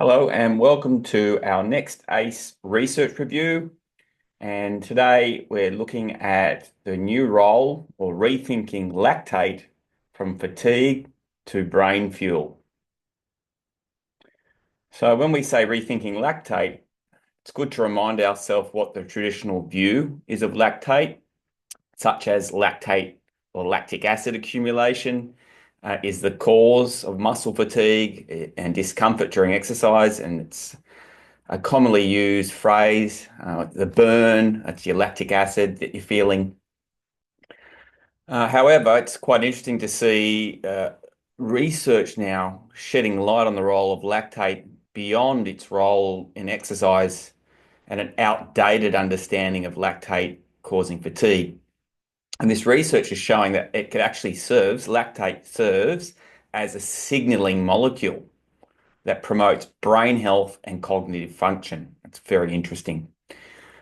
Hello and welcome to our next ACE research review. And today we're looking at the new role or rethinking lactate from fatigue to brain fuel. So when we say rethinking lactate, it's good to remind ourselves what the traditional view is of lactate, such as lactate or lactic acid accumulation is the cause of muscle fatigue and discomfort during exercise, and it's a commonly used phrase, the burn, that's your lactic acid that you're feeling. However, it's quite interesting to see research now shedding light on the role of lactate beyond its role in exercise and an outdated understanding of lactate causing fatigue. And this research is showing that lactate serves as a signaling molecule that promotes brain health and cognitive function. It's very interesting.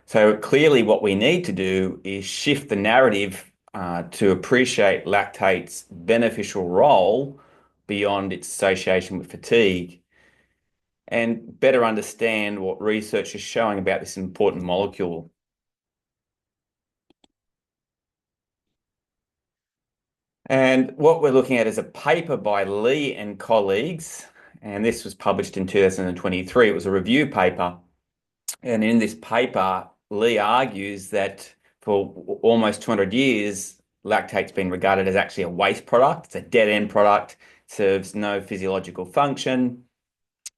So clearly what we need to do is shift the narrative to appreciate lactate's beneficial role beyond its association with fatigue and better understand what research is showing about this important molecule. And what we're looking at is a paper by Lee and colleagues, and this was published in 2023. It was a review paper. And in this paper, Lee argues that for almost 200 years, lactate's been regarded as actually a waste product. It's a dead-end product, serves no physiological function.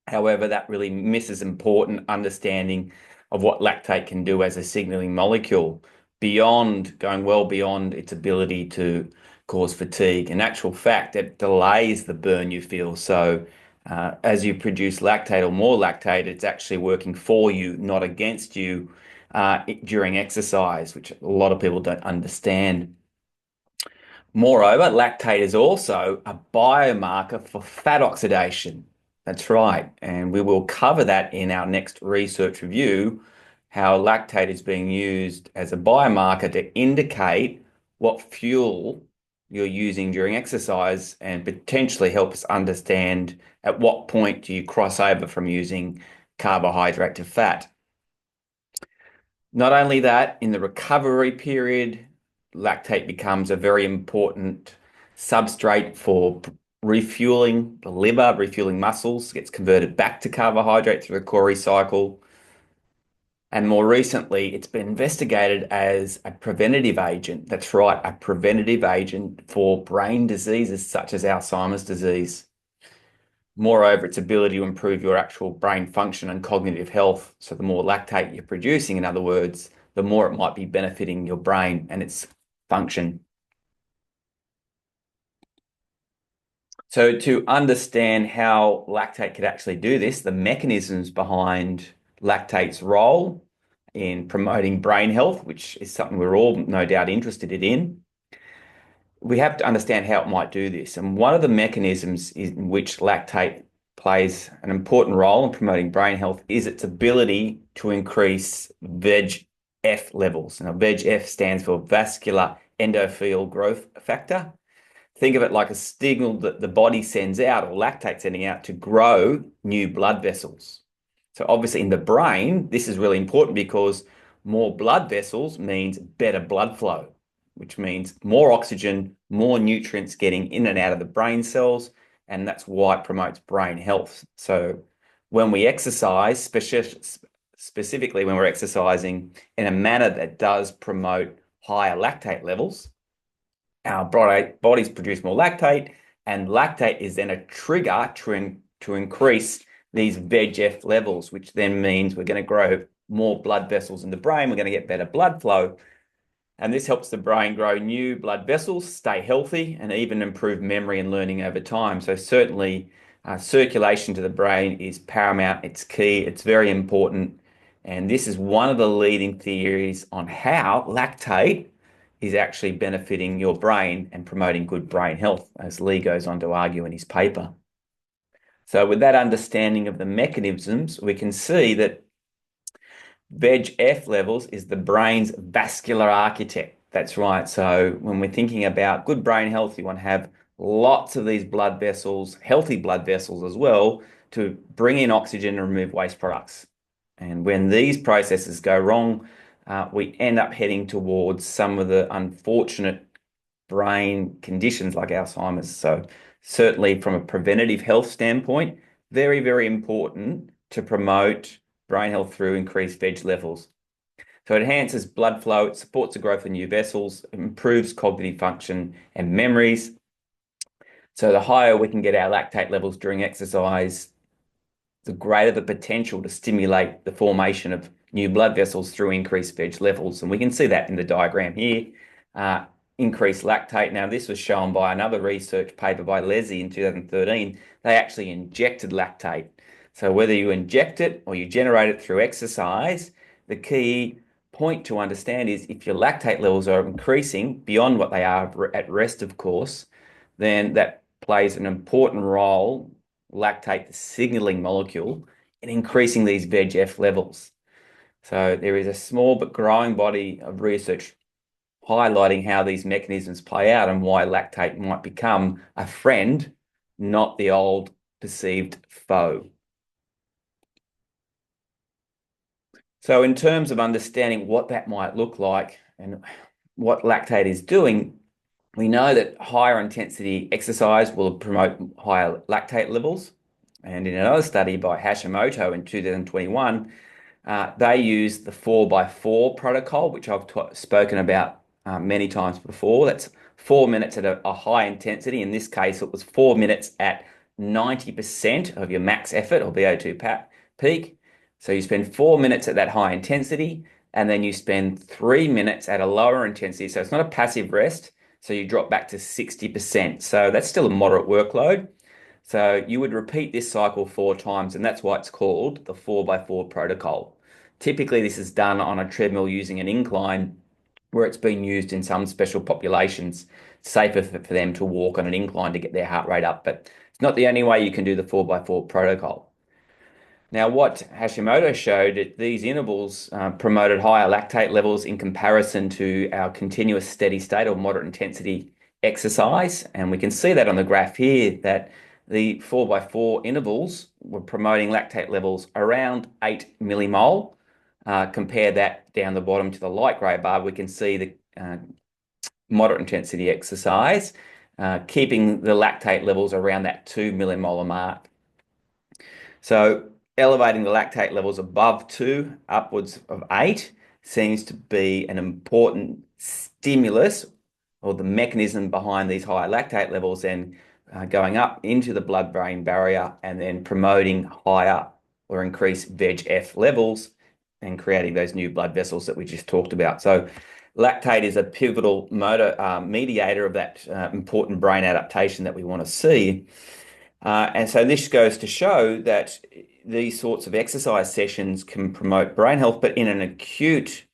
However, that really misses important understanding of what lactate can do as a signaling molecule, going well beyond its ability to cause fatigue. In actual fact, it delays the burn you feel. So as you produce lactate or more lactate, it's actually working for you, not against you during exercise, which a lot of people don't understand. Moreover, lactate is also a biomarker for fat oxidation. That's right. And we will cover that in our next research review, how lactate is being used as a biomarker to indicate what fuel you're using during exercise and potentially help us understand at what point do you cross over from using carbohydrate to fat. Not only that, in the recovery period, lactate becomes a very important substrate for refueling the liver, refueling muscles, gets converted back to carbohydrate through the Cori cycle. And more recently, it's been investigated as a preventative agent. That's right, a preventative agent for brain diseases such as Alzheimer's disease. Moreover, its ability to improve your actual brain function and cognitive health. So the more lactate you're producing, in other words, the more it might be benefiting your brain and its function. So to understand how lactate could actually do this, the mechanisms behind lactate's role in promoting brain health, which is something we're all no doubt interested in, we have to understand how it might do this. And one of the mechanisms in which lactate plays an important role in promoting brain health is its ability to increase VEGF levels. Now, VEGF stands for vascular endothelial growth factor. Think of it like a signal that the body sends out, or lactate sending out, to grow new blood vessels. So obviously in the brain, this is really important because more blood vessels means better blood flow, which means more oxygen, more nutrients getting in and out of the brain cells, and that's why it promotes brain health. So when we exercise, specifically when we're exercising in a manner that does promote higher lactate levels, our bodies produce more lactate, and lactate is then a trigger to increase these VEGF levels, which then means we're going to grow more blood vessels in the brain, we're going to get better blood flow. And this helps the brain grow new blood vessels, stay healthy, and even improve memory and learning over time. So certainly circulation to the brain is paramount, it's key, it's very important. And this is one of the leading theories on how lactate is actually benefiting your brain and promoting good brain health, as Lee goes on to argue in his paper. So with that understanding of the mechanisms, we can see that VEGF levels is the brain's vascular architect. That's right. So when we're thinking about good brain health, you want to have lots of these blood vessels, healthy blood vessels as well, to bring in oxygen and remove waste products. And when these processes go wrong, we end up heading towards some of the unfortunate brain conditions like Alzheimer's. So certainly from a preventative health standpoint, very, very important to promote brain health through increased veg levels. So it enhances blood flow, it supports the growth of new vessels, improves cognitive function and memories. So the higher we can get our lactate levels during exercise, the greater the potential to stimulate the formation of new blood vessels through increased veg levels. And we can see that in the diagram here. Increased lactate. Now, this was shown by another research paper by Leslie in 2013. They actually injected lactate. So whether you inject it or you generate it through exercise, the key point to understand is if your lactate levels are increasing beyond what they are at rest, of course, then that plays an important role, lactate, the signaling molecule, in increasing these VEGF levels. So there is a small but growing body of research highlighting how these mechanisms play out and why lactate might become a friend, not the old perceived foe. So in terms of understanding what that might look like and what lactate is doing, we know that higher intensity exercise will promote higher lactate levels. And in another study by Hashimoto in 2021, they used the 4x4 protocol, which I've spoken about many times before. That's 4 minutes at a high intensity. In this case, it was 4 minutes at 90% of your max effort or VO2 peak. So you spend 4 minutes at that high intensity, and then you spend 3 minutes at a lower intensity. So it's not a passive rest. So you drop back to 60%. So that's still a moderate workload. So you would repeat this cycle 4 times, and that's why it's called the 4x4 protocol. Typically, this is done on a treadmill using an incline where it's been used in some special populations. It's safer for them to walk on an incline to get their heart rate up, but it's not the only way you can do the 4x4 protocol. Now, what Hashimoto showed at these intervals promoted higher lactate levels in comparison to our continuous steady state or moderate intensity exercise. And we can see that on the graph here that the 4x4 intervals were promoting lactate levels around 8 millimole. Compare that down the bottom to the light grey bar, we can see the moderate intensity exercise, keeping the lactate levels around that 2 millimolar mark. So elevating the lactate levels above 2, upwards of 8, seems to be an important stimulus or the mechanism behind these higher lactate levels and going up into the blood-brain barrier and then promoting higher or increased VEGF levels and creating those new blood vessels that we just talked about. So lactate is a pivotal mediator of that important brain adaptation that we want to see. And so this goes to show that these sorts of exercise sessions can promote brain health, but in an acute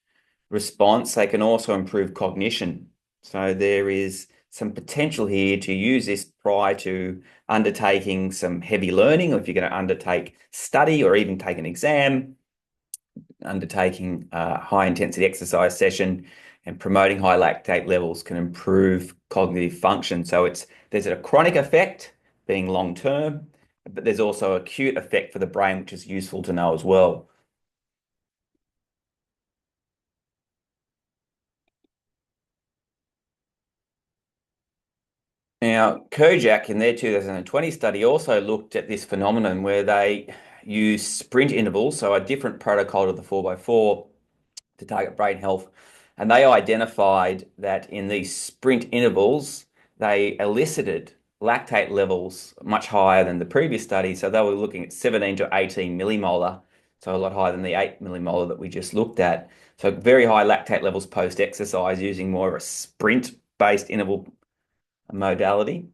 response, they can also improve cognition. So there is some potential here to use this prior to undertaking some heavy learning, or if you're going to undertake study or even take an exam, undertaking a high intensity exercise session and promoting high lactate levels can improve cognitive function. So there's a chronic effect being long term, but there's also an acute effect for the brain, which is useful to know as well. Now, Kojak in their 2020 study also looked at this phenomenon where they used sprint intervals, so a different protocol to the 4x4 to target brain health. And they identified that in these sprint intervals, they elicited lactate levels much higher than the previous study. So they were looking at 17 to 18 millimolar, so a lot higher than the 8 millimolar that we just looked at. So very high lactate levels post-exercise using more of a sprint-based interval modality.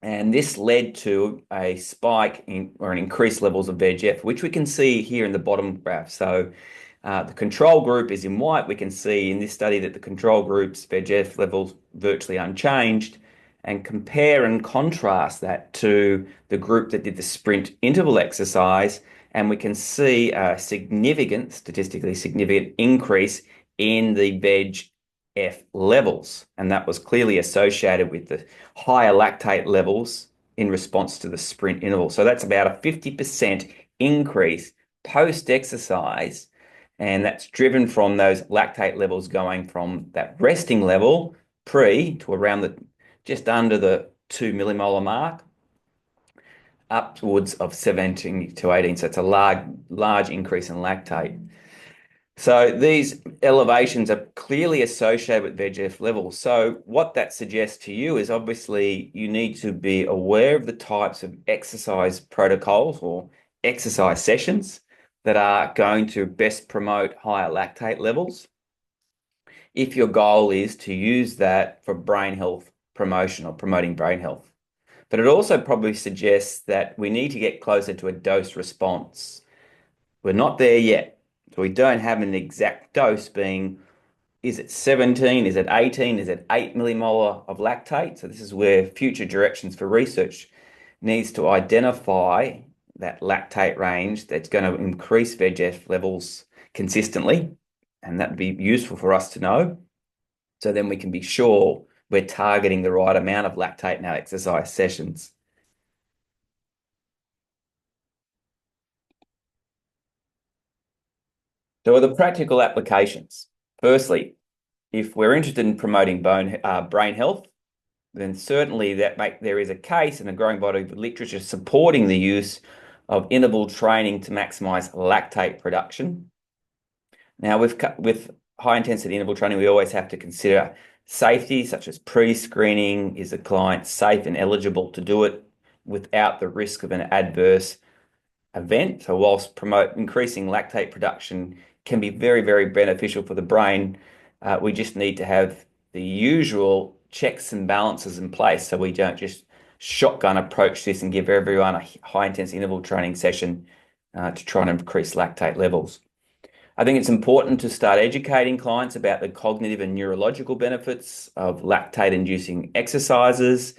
And this led to a spike in or an increased levels of VEGF, which we can see here in the bottom graph. So the control group is in white. We can see in this study that the control group's VEGF levels virtually unchanged, and compare and contrast that to the group that did the sprint interval exercise, and we can see a significant, statistically significant increase in the VEG levels. And that was clearly associated with the higher lactate levels in response to the sprint interval. So that's about a 50% increase post-exercise. And that's driven from those lactate levels going from that resting level pre to around the just under the 2 millimolar mark upwards of 17 to 18. So it's a large increase in lactate. So these elevations are clearly associated with VEGF levels. So what that suggests to you is obviously you need to be aware of the types of exercise protocols or exercise sessions that are going to best promote higher lactate levels if your goal is to use that for brain health promotion or promoting brain health. But it also probably suggests that we need to get closer to a dose response. We're not there yet. So we don't have an exact dose being, is it 17? Is it 18? Is it 8 millimolar of lactate? So this is where future directions for research needs to identify that lactate range that's going to increase VEGF levels consistently. And that would be useful for us to know. So then we can be sure we're targeting the right amount of lactate in our exercise sessions. So are the practical applications. Firstly, if we're interested in promoting brain health, then certainly there is a case and a growing body of literature supporting the use of interval training to maximize lactate production. Now, with high intensity interval training, we always have to consider safety, such as pre-screening. Is the client safe and eligible to do it without the risk of an adverse event? So whilst increasing lactate production can be very, very beneficial for the brain, we just need to have the usual checks and balances in place so we don't just shotgun approach this and give everyone a high intensity interval training session to try and increase lactate levels. I think it's important to start educating clients about the cognitive and neurological benefits of lactate-inducing exercises.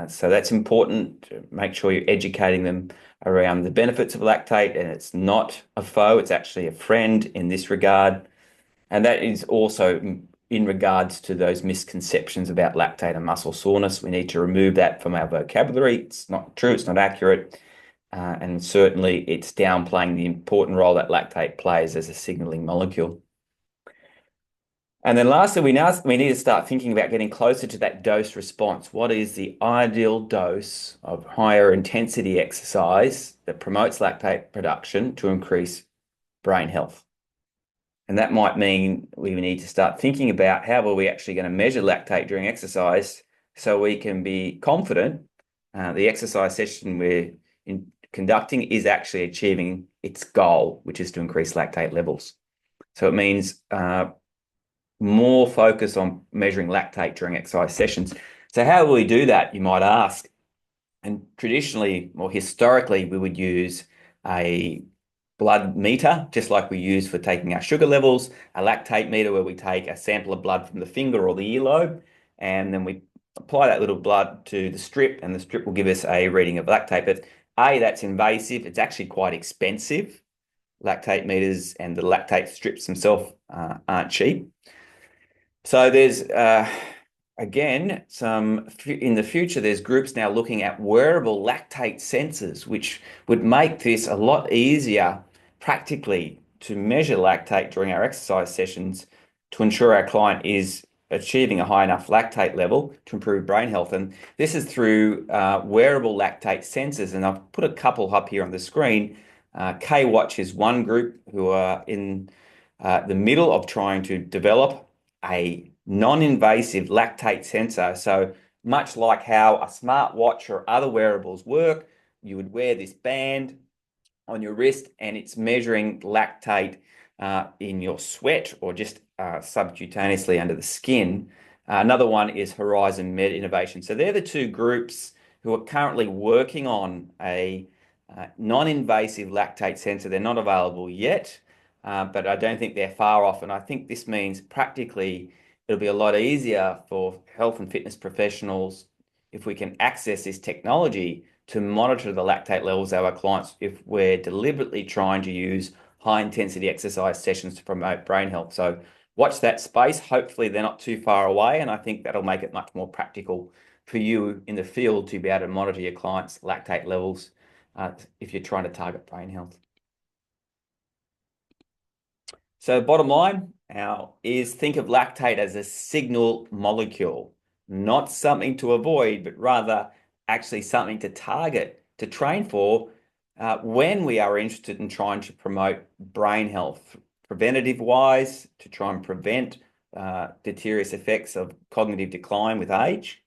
So that's important to make sure you're educating them around the benefits of lactate, and it's not a foe, it's actually a friend in this regard. And that is also in regards to those misconceptions about lactate and muscle soreness. We need to remove that from our vocabulary. It's not true, it's not accurate. And certainly it's downplaying the important role that lactate plays as a signaling molecule. And then lastly, we need to start thinking about getting closer to that dose response. What is the ideal dose of higher intensity exercise that promotes lactate production to increase brain health? And that might mean we need to start thinking about how are we actually going to measure lactate during exercise so we can be confident the exercise session we're conducting is actually achieving its goal, which is to increase lactate levels. So it means more focus on measuring lactate during exercise sessions. So how will we do that, you might ask? And traditionally or historically, we would use a blood meter, just like we use for taking our sugar levels, a lactate meter where we take a sample of blood from the finger or the earlobe, and then we apply that little blood to the strip, and the strip will give us a reading of lactate. But that's invasive. It's actually quite expensive. Lactate meters and the lactate strips themselves aren't cheap. So there's, again, in the future, there's groups now looking at wearable lactate sensors, which would make this a lot easier practically to measure lactate during our exercise sessions to ensure our client is achieving a high enough lactate level to improve brain health. And this is through wearable lactate sensors. And I've put a couple up here on the screen. K-Watch is one group who are in the middle of trying to develop a non-invasive lactate sensor. So much like how a smartwatch or other wearables work, you would wear this band on your wrist and it's measuring lactate in your sweat or just subcutaneously under the skin. Another one is Horizon Med Innovation. So they're the two groups who are currently working on a non-invasive lactate sensor. They're not available yet, but I don't think they're far off. And I think this means practically it'll be a lot easier for health and fitness professionals if we can access this technology to monitor the lactate levels of our clients if we're deliberately trying to use high intensity exercise sessions to promote brain health. So watch that space. Hopefully, they're not too far away, and I think that'll make it much more practical for you in the field to be able to monitor your clients' lactate levels if you're trying to target brain health. So bottom line now is think of lactate as a signal molecule, not something to avoid, but rather actually something to target, to train for when we are interested in trying to promote brain health, preventative wise, to try and prevent deleterious effects of cognitive decline with age,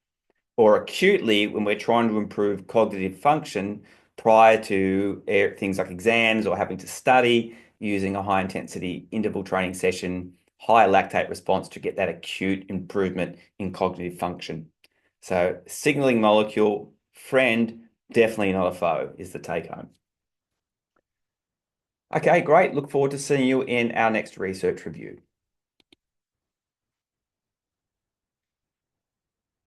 or acutely when we're trying to improve cognitive function prior to things like exams or having to study using a high intensity interval training session, high lactate response to get that acute improvement in cognitive function. So signaling molecule, friend, definitely not a foe is the take home. Okay, great. Look forward to seeing you in our next research review.